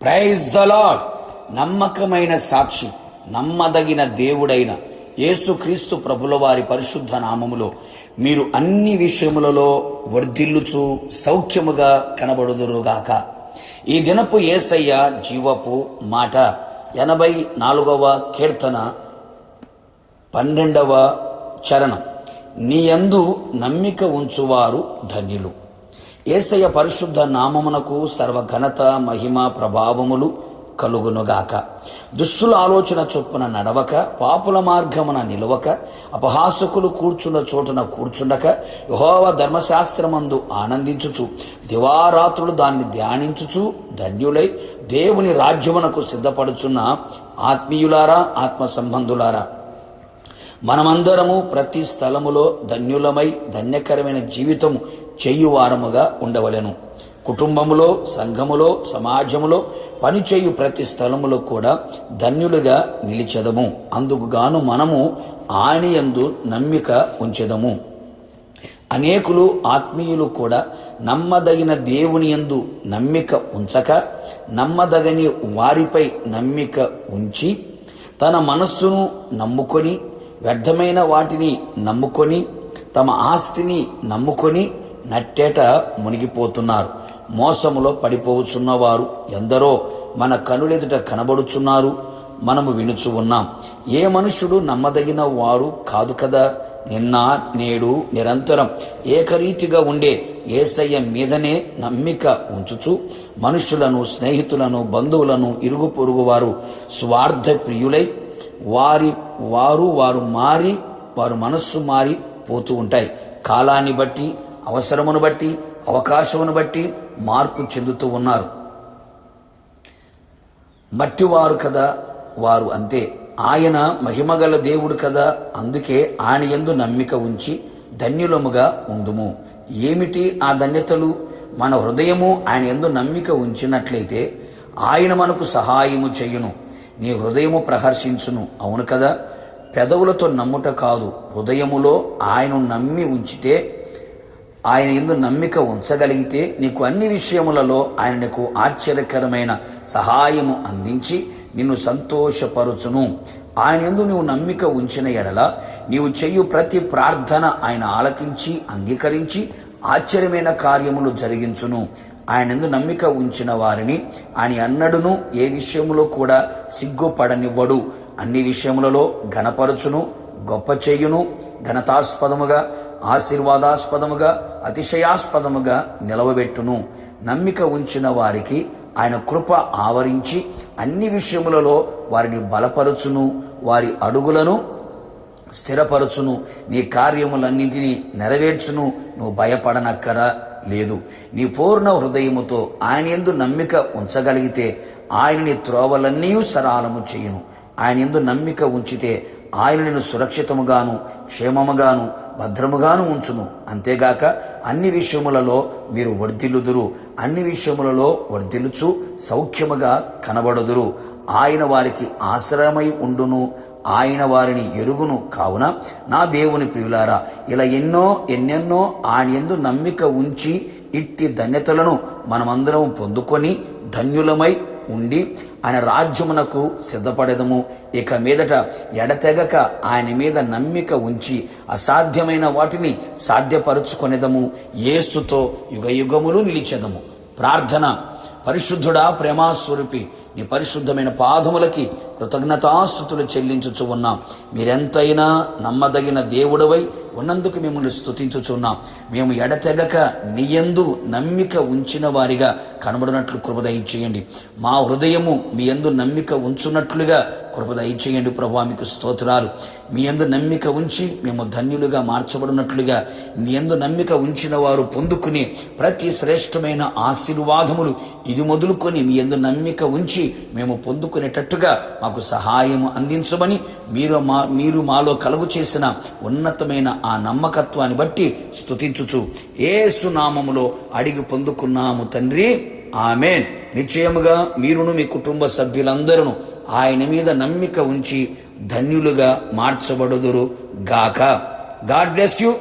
Praise the lord. నమ్మకమైన సాక్షి, నమ్మదగిన దేవుడైన యేసుక్రీస్తు ప్రభుల వారి పరిశుద్ధ నామములో మీరు అన్ని విషయములలో వర్ధిల్లుచు సౌఖ్యముగా కనబడుదురుగాక. ఈ దినపు యేసయ్య జీవపు మాట 84వ కీర్తన 12వ చరణం. నీయందు నమ్మిక ఉంచువారు ధన్యులు. యేసయ్య పరిశుద్ధ నామమునకు సర్వఘనత మహిమ ప్రభావములు కలుగునుగాక. దుష్టుల ఆలోచన చొప్పున నడవక, పాపుల మార్గమున నిలవక, అపహాసకులు కూర్చున్న చోటున కూర్చుండక, యెహోవా ధర్మశాస్త్రమందు ఆనందించుచు దివారాత్రులు దాన్ని ధ్యానించుచు ధన్యులై దేవుని రాజ్యమునకు సిద్ధపడుచున్న ఆత్మీయులారా, ఆత్మ సంబంధులారా, మనమందరము ప్రతి స్థలములో ధన్యులమై ధన్యకరమైన జీవితము చేయువారముగా ఉండవలెను. కుటుంబములో, సంఘములో, సమాజములో, పనిచేయు ప్రతి స్థలములో కూడా ధన్యులుగా నిలిచెదము. అందుకు గాను మనము ఆయన యందు నమ్మిక ఉంచెదము. అనేకులు ఆత్మీయులు కూడా నమ్మదగిన దేవుని యందు నమ్మిక ఉంచక, నమ్మదగని వారిపై నమ్మిక ఉంచి, తన మనస్సును నమ్ముకొని, వ్యర్థమైన వాటిని నమ్ముకొని, తమ ఆస్తిని నమ్ముకొని నట్టేట మునిగిపోతున్నారు. మోసములో పడిపోవచ్చున్నవారు ఎందరో మన కనులెదుట కనబడుచున్నారు, మనము వినుచు ఉన్నాం. ఏ మనుషుడు నమ్మదగిన వారు కాదు కదా. నిన్న నేడు నిరంతరం ఏకరీతిగా ఉండే యేసయ్య మీదనే నమ్మిక ఉంచుచు మనుషులను, స్నేహితులను, బంధువులను, ఇరుగు పొరుగు వారు స్వార్థ ప్రియులై వారు మనస్సు మారి పోతూ ఉంటాయి. కాలాన్ని బట్టి, అవసరమును బట్టి, అవకాశమును బట్టి మార్పు చెందుతూ ఉన్నారు. మట్టివారు కదా వారు, అంతే. ఆయన మహిమగల దేవుడు కదా, అందుకే ఆయన యందు నమ్మిక ఉంచి ధన్యులముగా ఉందుము. ఏమిటి ఆ ధన్యతలు? మన హృదయము ఆయన యందు నమ్మిక ఉంచినట్లయితే ఆయన మనకు సహాయము చెయ్యును. నీ హృదయము ప్రహర్షించును. అవును కదా. పెదవులతో నమ్ముట కాదు, హృదయములో ఆయనను నమ్మి ఉంచితే, ఆయన యందు నమ్మిక ఉంచగలిగితే నీకు అన్ని విషయములలో ఆయన నీకు ఆశ్చర్యకరమైన సహాయము అందించి నిన్ను సంతోషపరుచును. ఆయన యందు నువ్వు నమ్మిక ఉంచిన ఎడల నీవు చెయ్యు ప్రతి ప్రార్థన ఆయన ఆలకించి అంగీకరించి ఆశ్చర్యమైన కార్యములు జరిగించును. ఆయన యందు నమ్మిక ఉంచిన వారిని ఆయన అన్నడును ఏ విషయములో కూడా సిగ్గుపడనివ్వడు. అన్ని విషయములలో ఘనపరచును, గొప్ప చెయ్యును, ఘనతాస్పదముగా, ఆశీర్వాదాస్పదముగా, అతిశయాస్పదముగా నిలవబెట్టును. నమ్మిక ఉంచిన వారికి ఆయన కృప ఆవరించి అన్ని విషయములలో వారిని బలపరచును, వారి అడుగులను స్థిరపరచును, నీ కార్యములన్నింటినీ నెరవేర్చును. నువ్వు భయపడనక్కరా లేదు. నీ పూర్ణ హృదయముతో ఆయన యందు నమ్మిక ఉంచగలిగితే ఆయన నీ త్రోవలన్నీ సరళము చేయును. ఆయన యందు నమ్మిక ఉంచితే ఆయన నిన్ను సురక్షితముగాను, క్షేమముగాను, భద్రముగాను ఉంచును. అంతేగాక అన్ని విషయములలో మీరు వర్ధిల్లుదురు. అన్ని విషయములలో వర్ధిల్లుచు సౌఖ్యముగా కనబడుదురు. ఆయన వారికి ఆశ్రయమై ఉండును, ఆయన వారిని ఎరుగును. కావున నా దేవుని ప్రియులారా, ఇలా ఎన్నెన్నో ఆయన యందు నమ్మిక ఉంచి ఇట్టి ధన్యతలను మనమందరం పొందుకొని ధన్యులమై ఉండి ఆయన రాజ్యమునకు సిద్ధపడెదము. ఇక మీదట ఎడతెగక ఆయన మీద నమ్మిక ఉంచి అసాధ్యమైన వాటిని సాధ్యపరుచుకొనేదము. యేసుతో యుగయుగములు నిలిచెదము. ప్రార్థన. పరిశుద్ధుడా, ప్రేమాస్వరూపి, నీ పరిశుద్ధమైన పాదములకి కృతజ్ఞతాస్తుతులు చెల్లించుచు ఉన్నాం. మీరెంతైనా నమ్మదగిన దేవుడవై ఉన్నందుకు మిమ్మల్ని స్తుతించుచున్నాం. మేము ఎడతెగక నీయందు నమ్మిక ఉంచిన వారిగా కనబడినట్లు కృప దయచేయండి. మా హృదయము మీ యందు నమ్మిక ఉంచున్నట్లుగా కృప దయచేయండి. ప్రభువా, మీకు స్తోత్రాలు. మీ యందు నమ్మిక ఉంచి మేము ధన్యులుగా మార్చబడినట్లుగా మీ యందు నమ్మిక ఉంచిన వారు పొందుకుని ప్రతి శ్రేష్టమైన ఆశీర్వాదములు ఇది మొదలుకొని మీ యందు నమ్మిక ఉంచి మేము పొందుకునేటట్టుగా మాకు సహాయము అందించమని మీరు మాలో కలుగు చేసిన ఉన్నతమైన ఆ నమ్మకత్వాన్ని బట్టి స్తుతించుచు యేసు నామములో అడిగి పొందుకున్నాము తండ్రి, ఆమేన్. నిశ్చయముగా మీరును మీ కుటుంబ సభ్యులందరూ ఆయన మీద నమ్మిక ఉంచి ధన్యులుగా మార్చబడుదురు గాక. God bless you.